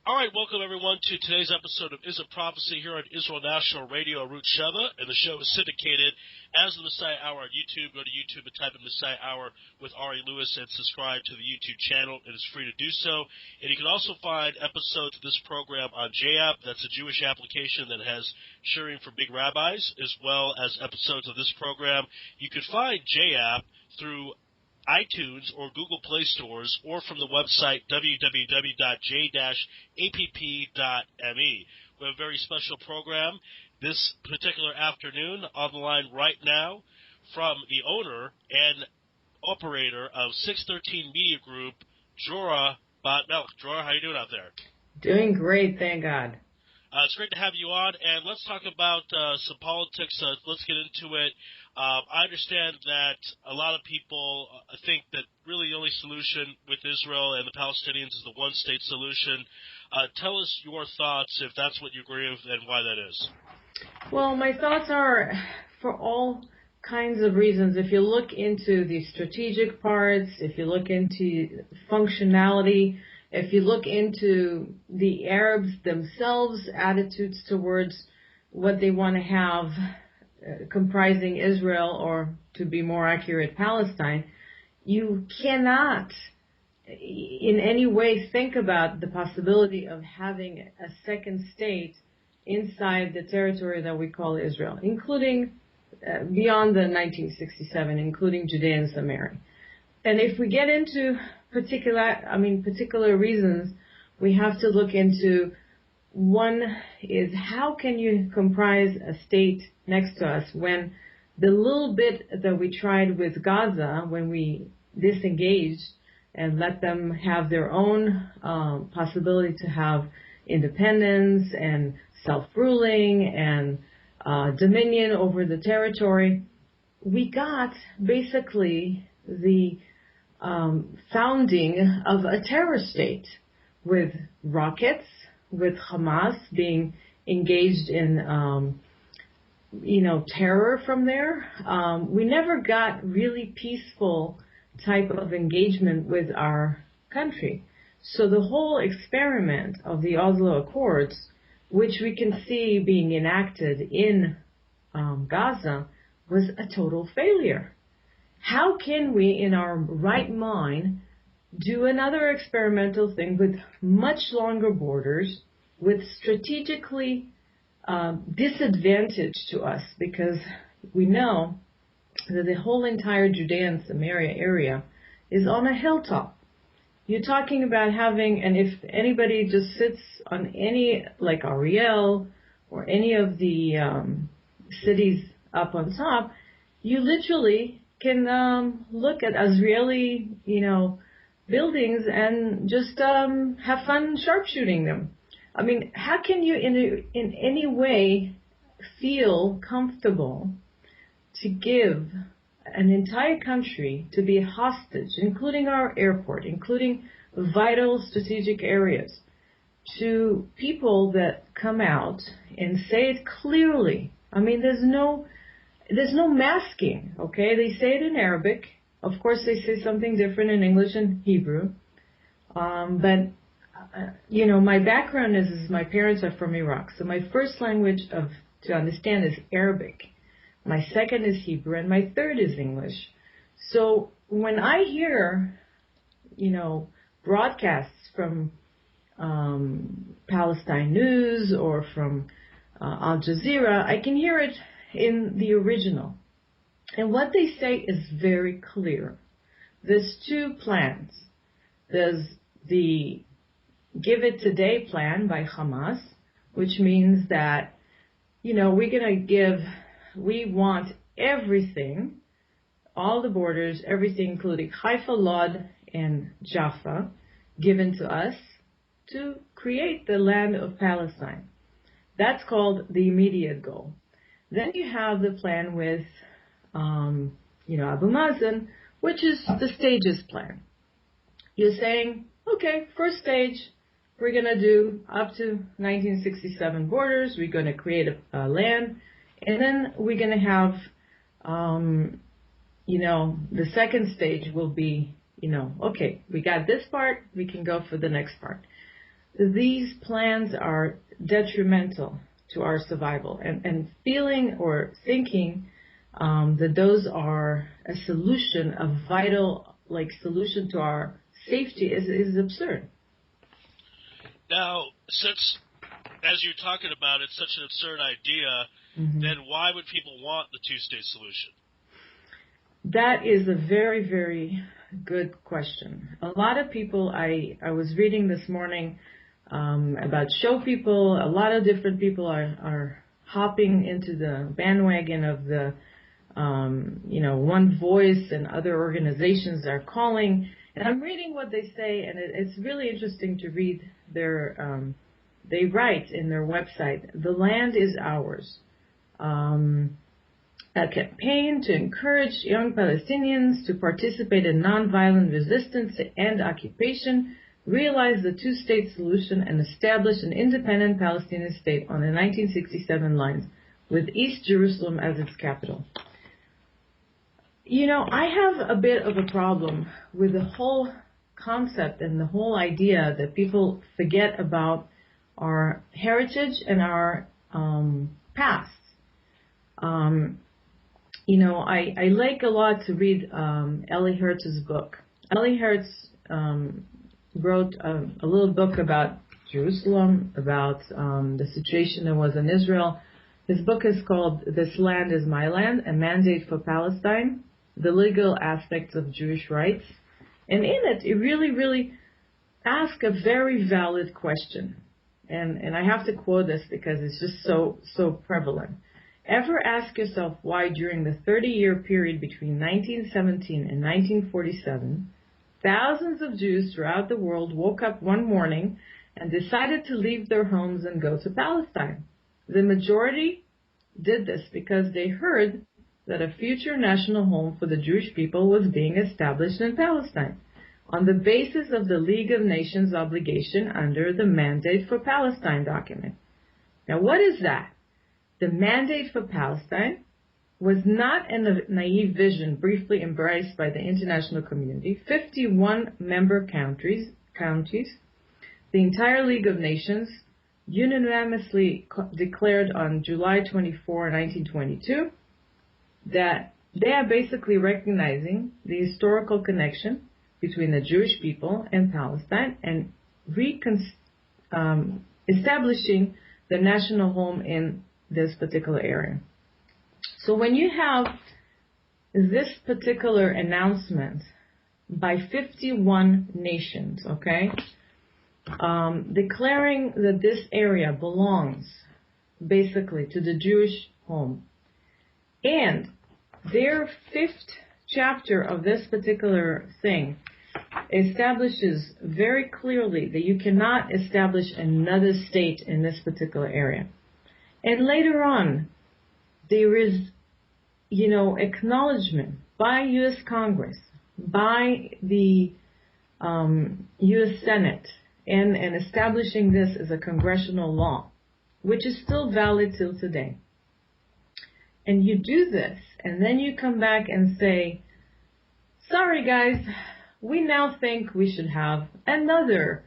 All right, welcome everyone to today's episode of Is It Prophecy here on Israel National Radio, Root Sheva, and the show is syndicated as the Messiah Hour on YouTube. Go to YouTube and type in Messiah Hour with Ari Louis and subscribe to the YouTube channel. It is free to do so. And you can also find episodes of this program on JApp. That's a Jewish application that has sharing for big rabbis, as well as episodes of this program. You can find JApp through iTunes or Google Play stores, or from the website www.j-app.me. We have a very special program this particular afternoon on the line right now from the owner and operator of 613 Media Group, Drora Bat Melech. Drora, how you doing out there? Doing great, thank God. It's great to have you on, and let's talk about some politics. Let's get into it. I understand that a lot of people think that really the only solution with Israel and the Palestinians is the one-state solution. Tell us your thoughts, if that's what you agree with, and why that is. Well, my thoughts are for all kinds of reasons. If you look into the strategic parts, if you look into functionality, if you look into the Arabs themselves' attitudes towards what they want to have comprising Israel, or to be more accurate, Palestine, you cannot in any way think about the possibility of having a second state inside the territory that we call Israel, including beyond the 1967, including Judea and Samaria. And if we get into particular reasons, we have to look into, one is, how can you comprise a state next to us when the little bit that we tried with Gaza, when we disengaged and let them have their own possibility to have independence and self-ruling and dominion over the territory, we got basically the founding of a terror state with rockets, with Hamas being engaged in, terror from there. We never got really peaceful type of engagement with our country. So the whole experiment of the Oslo Accords, which we can see being enacted in Gaza, was a total failure. How can we, in our right mind, do another experimental thing with much longer borders, with strategically disadvantage to us, because we know that the whole entire Judea and Samaria area is on a hilltop. You're talking about having, and if anybody just sits on any, like Ariel or any of the cities up on top, you literally can look at Israeli, buildings and just have fun sharpshooting them. I mean, how can you in any way feel comfortable to give an entire country to be a hostage, including our airport, including vital strategic areas, to people that come out and say it clearly? I mean, there's no masking, okay? They say it in Arabic. Of course, they say something different in English and Hebrew. But my background is my parents are from Iraq. So my first language to understand is Arabic. My second is Hebrew, and my third is English. So when I hear, broadcasts from Palestine News or from Al Jazeera, I can hear it in the original. And what they say is very clear. There's two plans. There's the Give It Today plan by Hamas, which means that, we want everything, all the borders, everything including Haifa, Lod, and Jaffa, given to us to create the land of Palestine. That's called the immediate goal. Then you have the plan with, Abu Mazen, which is the stages plan. You're saying, okay, first stage, we're going to do up to 1967 borders. We're going to create a land. And then we're going to have, the second stage will be, okay, we got this part, we can go for the next part. these plans are detrimental to our survival, and feeling or thinking that those are a solution, a vital solution to our safety is absurd. Now, since, as you're talking about, it's such an absurd idea, then why would people want the two-state solution? That is a very, very good question. A lot of people, I was reading this morning about show people, a lot of different people are hopping into the bandwagon of the, One Voice, and other organizations are calling. And I'm reading what they say, and it's really interesting to read their, they write in their website, "The land is ours." A campaign to encourage young Palestinians to participate in nonviolent resistance to end occupation, realize the two-state solution, and establish an independent Palestinian state on the 1967 lines, with East Jerusalem as its capital. I have a bit of a problem with the whole concept and the whole idea that people forget about our heritage and our past. I like a lot to read Eli Hertz's book. Eli Hertz wrote a little book about Jerusalem, about the situation that was in Israel. His book is called "This Land is My Land, A Mandate for Palestine, the Legal Aspects of Jewish Rights." And in it, it really, really asks a very valid question. And I have to quote this because it's just so prevalent. Ever ask yourself why during the 30-year period between 1917 and 1947, thousands of Jews throughout the world woke up one morning and decided to leave their homes and go to Palestine? The majority did this because they heard that a future national home for the Jewish people was being established in Palestine on the basis of the League of Nations obligation under the Mandate for Palestine document. Now, what is that? The Mandate for Palestine was not a naive vision briefly embraced by the international community. 51 member counties, the entire League of Nations, unanimously declared on July 24, 1922, that they are basically recognizing the historical connection between the Jewish people and Palestine and establishing the national home in this particular area. So when you have this particular announcement by 51 nations, declaring that this area belongs basically to the Jewish home, and their 5th chapter of this particular thing establishes very clearly that you cannot establish another state in this particular area. And later on, there is, acknowledgement by U.S. Congress, by the U.S. Senate, and establishing this as a congressional law, which is still valid till today. And you do this, and then you come back and say, sorry guys, we now think we should have another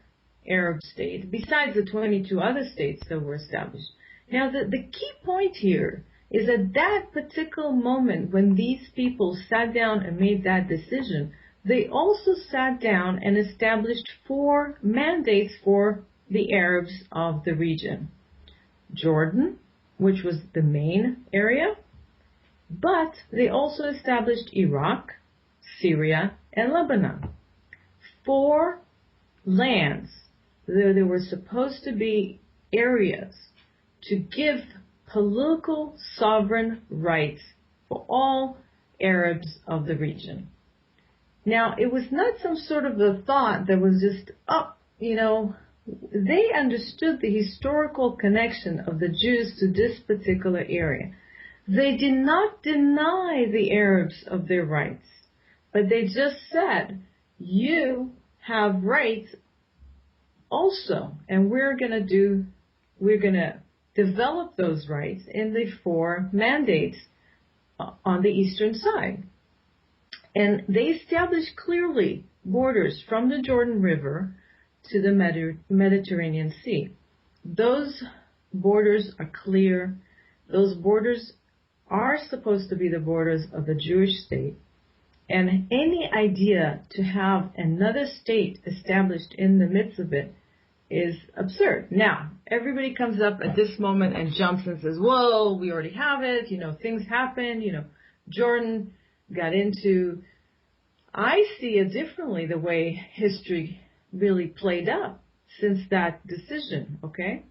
Arab state besides the 22 other states that were established. Now, the key point here is at that particular moment when these people sat down and made that decision, they also sat down and established 4 mandates for the Arabs of the region. Jordan, which was the main area, but they also established Iraq, Syria, and Lebanon. 4 lands. There were supposed to be areas to give political sovereign rights for all Arabs of the region. Now, it was not some sort of a thought that was just they understood the historical connection of the Jews to this particular area. They did not deny the Arabs of their rights, but they just said, you have rights also, and we're going to develop those rights in the 4 mandates on the eastern side. And they established clearly borders from the Jordan River to the Mediterranean Sea. Those borders are clear. Those borders are supposed to be the borders of the Jewish state. And any idea to have another state established in the midst of it is absurd. Now, everybody comes up at this moment and jumps and says, whoa, we already have it. Things happen. Jordan got into... I see it differently, the way history really played out since that decision, okay?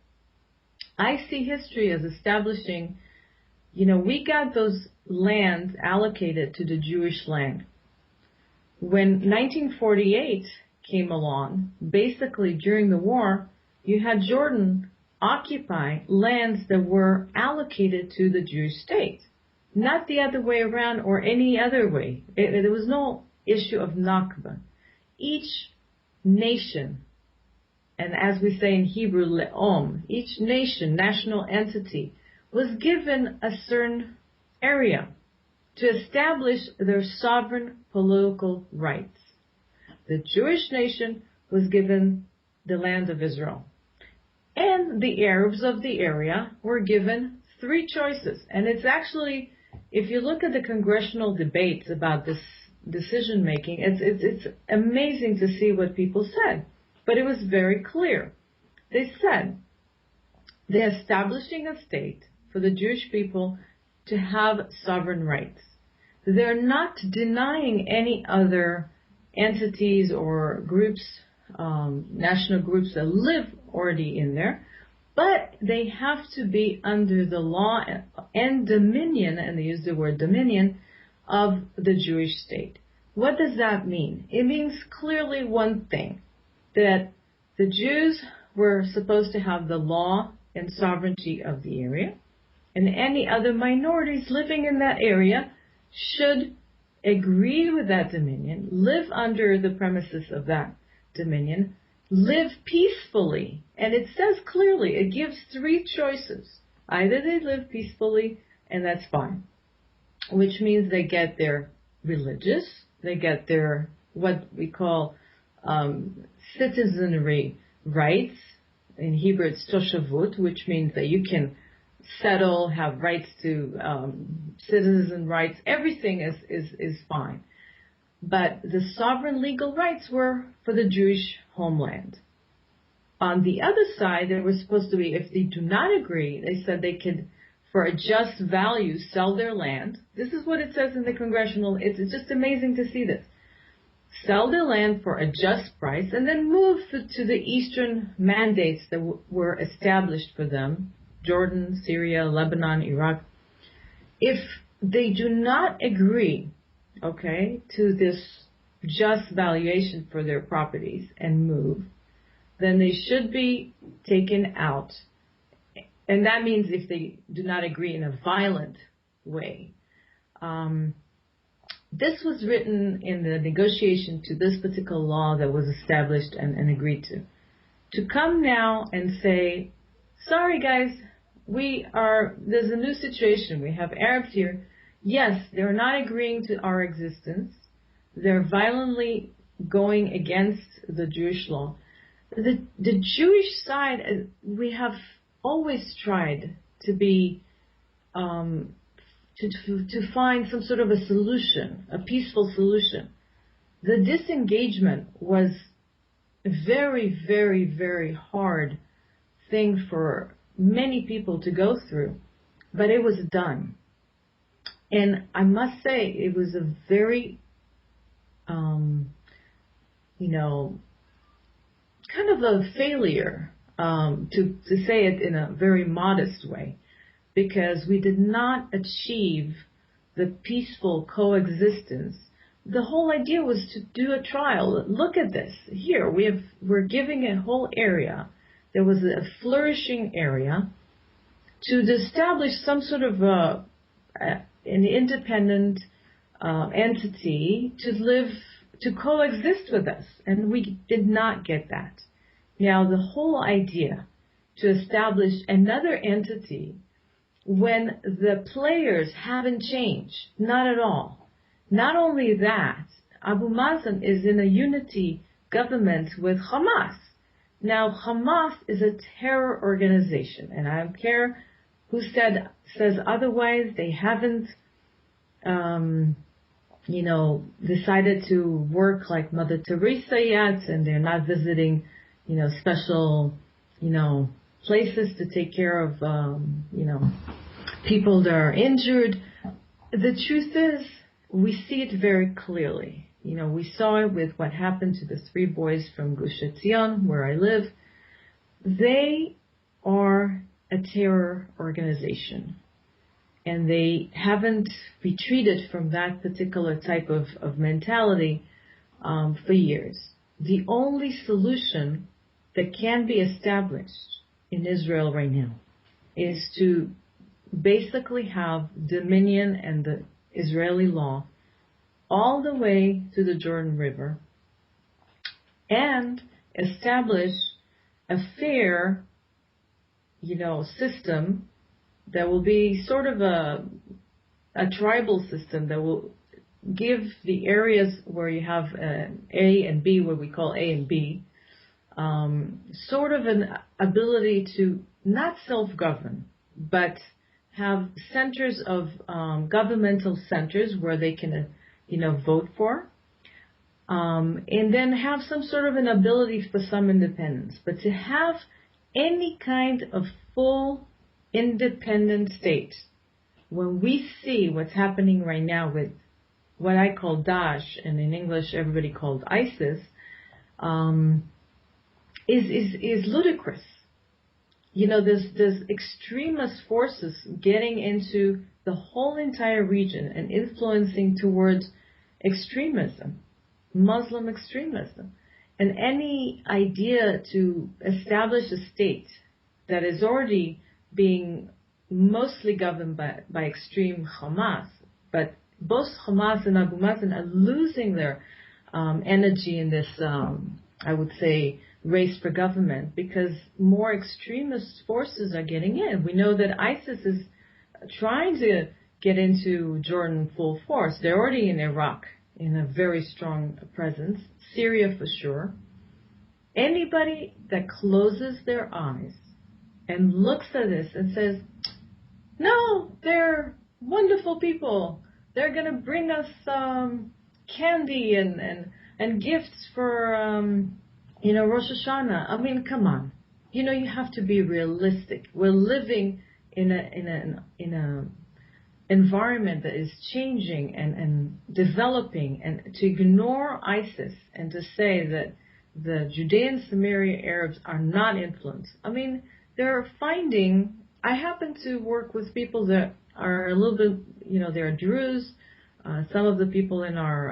I see history as establishing, we got those lands allocated to the Jewish land. When 1948 came along, basically during the war, you had Jordan occupy lands that were allocated to the Jewish state, not the other way around or any other way. There was no issue of Nakba. Each nation, and as we say in Hebrew, le'om, each nation, national entity, was given a certain area to establish their sovereign political rights. The Jewish nation was given the land of Israel. And the Arabs of the area were given 3 choices. And it's actually, if you look at the congressional debates about this decision making, it's amazing to see what people said. But it was very clear. They said they're establishing a state for the Jewish people to have sovereign rights. They're not denying any other entities or groups, national groups that live already in there, but they have to be under the law and dominion, and they use the word dominion, of the Jewish state. What does that mean? It means clearly one thing, that the Jews were supposed to have the law and sovereignty of the area, and any other minorities living in that area should agree with that dominion, live under the premises of that dominion, live peacefully. And it says clearly, it gives 3 choices. Either they live peacefully, and that's fine, which means they get their religious, they get their, what we call citizenry rights. In Hebrew, it's toshavut, which means that you can settle, have rights to citizen rights. Everything is fine. But the sovereign legal rights were for the Jewish homeland. On the other side, they were supposed to be, if they do not agree, they said they could, for a just value, sell their land. This is what it says in the congressional. It's just amazing to see this. Sell their land for a just price and then move to the eastern mandates that were established for them, Jordan, Syria, Lebanon, Iraq. If they do not agree, to this just valuation for their properties and move, then they should be taken out. And that means if they do not agree in a violent way. This was written in the negotiation to this particular law that was established and agreed to. To come now and say, sorry guys, there's a new situation. We have Arabs here. Yes, they're not agreeing to our existence. They're violently going against the Jewish law. The Jewish side, we have always tried to be, to find some sort of a solution, a peaceful solution. The disengagement was a very, very, very hard thing for many people to go through, but it was done. And I must say, it was a very, kind of a failure, to say it in a very modest way, because we did not achieve the peaceful coexistence. The whole idea was to do a trial. Look at this. Here, we're giving a whole area. There was a flourishing area to establish some sort of an independent entity to coexist with us, and we did not get that. Now, the whole idea to establish another entity when the players haven't changed, not at all. Not only that, Abu Mazen is in a unity government with Hamas. Now, Hamas is a terror organization, and I don't care who says otherwise. They haven't, decided to work like Mother Teresa yet, and they're not visiting, special, places to take care of, people that are injured. The truth is, we see it very clearly. We saw it with what happened to the 3 boys from Gush Etzion, where I live. They are a terror organization, and they haven't retreated from that particular type of mentality for years. The only solution that can be established in Israel right now is to basically have dominion and the Israeli law all the way to the Jordan River and establish a fair, system that will be sort of a tribal system that will give the areas where you have A and B, what we call A and B, sort of an ability to not self-govern, but have centers of governmental centers where they can, vote for, and then have some sort of an ability for some independence. But to have any kind of full independent state, when we see what's happening right now with what I call Daesh, and in English everybody called ISIS, is ludicrous. There's extremist forces getting into the whole entire region and influencing towards extremism, Muslim extremism. And any idea to establish a state that is already being mostly governed by extreme Hamas, but both Hamas and Abu Mazen are losing their energy in this, I would say, race for government, because more extremist forces are getting in. We know that ISIS is trying to get into Jordan full force. They're already in Iraq in a very strong presence, Syria for sure. Anybody that closes their eyes and looks at this and says, no, they're wonderful people, they're going to bring us candy and gifts for Rosh Hashanah. I mean, come on. You have to be realistic. We're living in a environment that is changing and developing, and to ignore ISIS and to say that the Judean Samaria Arabs are not influenced. I mean, they're finding, I happen to work with people that are a little bit, they're Druze. Some of the people in our,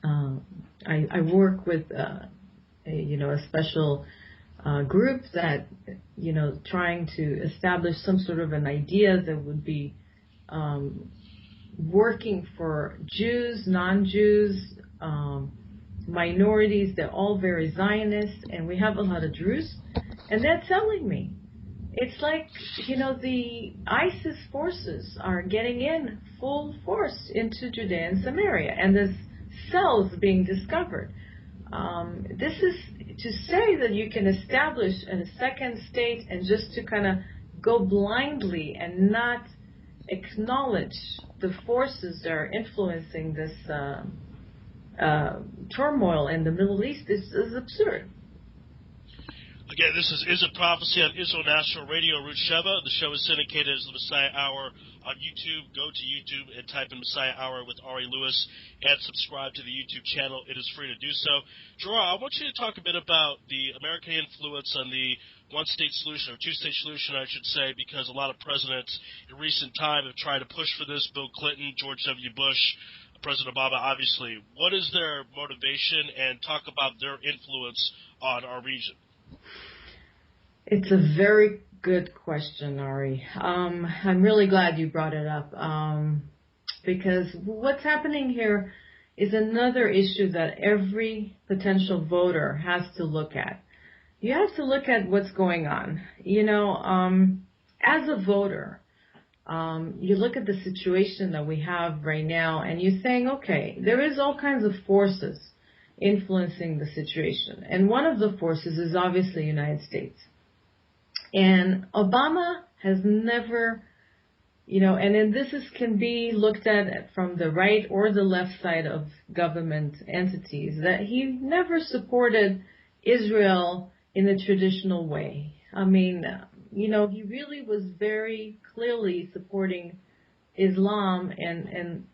I work with, a special group that, trying to establish some sort of an idea that would be working for Jews, non-Jews, minorities. They're all very Zionist, and we have a lot of Druze, and they're telling me, it's like, the ISIS forces are getting in full force into Judea and Samaria, and there's cells being discovered. This is to say that you can establish a second state and just to kind of go blindly and not acknowledge the forces that are influencing this turmoil in the Middle East is absurd. Again, this is a Prophecy on Israel National Radio, Ruth Sheva. The show is syndicated as the Messiah Hour on YouTube. Go to YouTube and type in Messiah Hour with Ari Louis and subscribe to the YouTube channel. It is free to do so. Drora, I want you to talk a bit about the American influence on the one-state solution, or two-state solution, I should say, because a lot of presidents in recent time have tried to push for this. Bill Clinton, George W. Bush, President Obama, obviously. What is their motivation, and talk about their influence on our region? It's a very good question, Ari. I'm really glad you brought it up, because what's happening here is another issue that every potential voter has to look at. You have to look at what's going on. As a voter, you look at the situation that we have right now, and you're saying, okay, there is all kinds of forces influencing the situation. And one of the forces is obviously the United States. And Obama has never, and then can be looked at from the right or the left side of government entities, that he never supported Israel in the traditional way. I mean, he really was very clearly supporting Islam and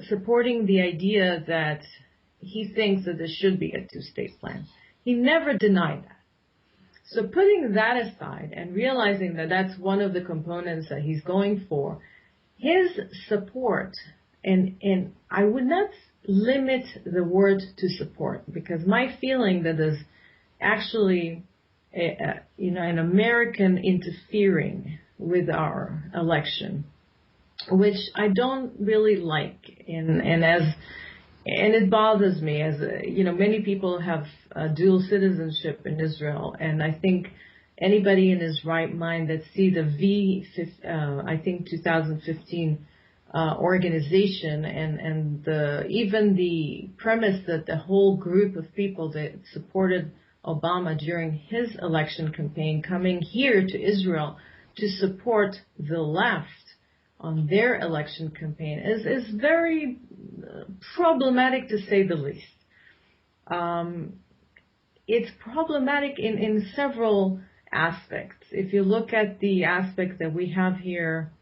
supporting the idea that he thinks that there should be a two-state plan. He never denied that. So putting that aside and realizing that that's one of the components that he's going for, his support, and I would not limit the word to support, because my feeling that there's actually an American interfering with our election, which I don't really like, and it bothers me, as many people have dual citizenship in Israel, and I think anybody in his right mind that see the 2015 organization and even the premise that the whole group of people that supported Obama during his election campaign coming here to Israel to support the left on their election campaign is very problematic, to say the least. It's problematic in several aspects. If you look at the aspect that we have here,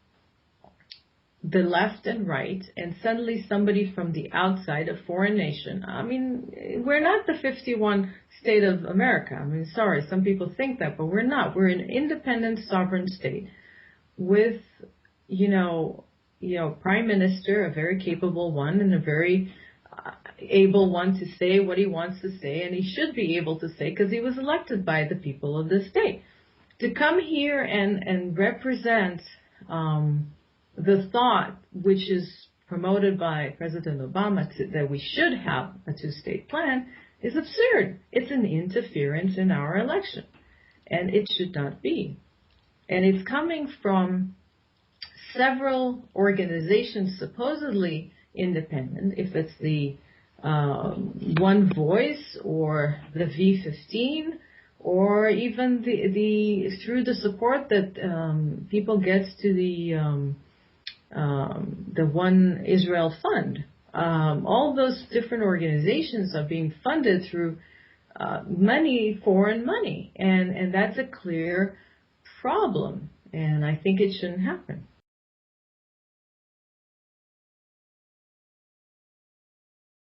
the left and right, and suddenly somebody from the outside, a foreign nation. I mean, we're not the 51 state of America. I mean, sorry, some people think that, but we're not. We're an independent sovereign state with prime minister, a very capable one, and a very able one to say what he wants to say, and he should be able to say because he was elected by the people of the state. To come here and represent the thought, which is promoted by President Obama, that we should have a two-state plan, is absurd. It's an interference in our election, and it should not be. And it's coming from several organizations supposedly independent, if it's the One Voice or the V15, or even through the support that people get to the One Israel Fund. All those different organizations are being funded through foreign money, and that's a clear problem, and I think it shouldn't happen.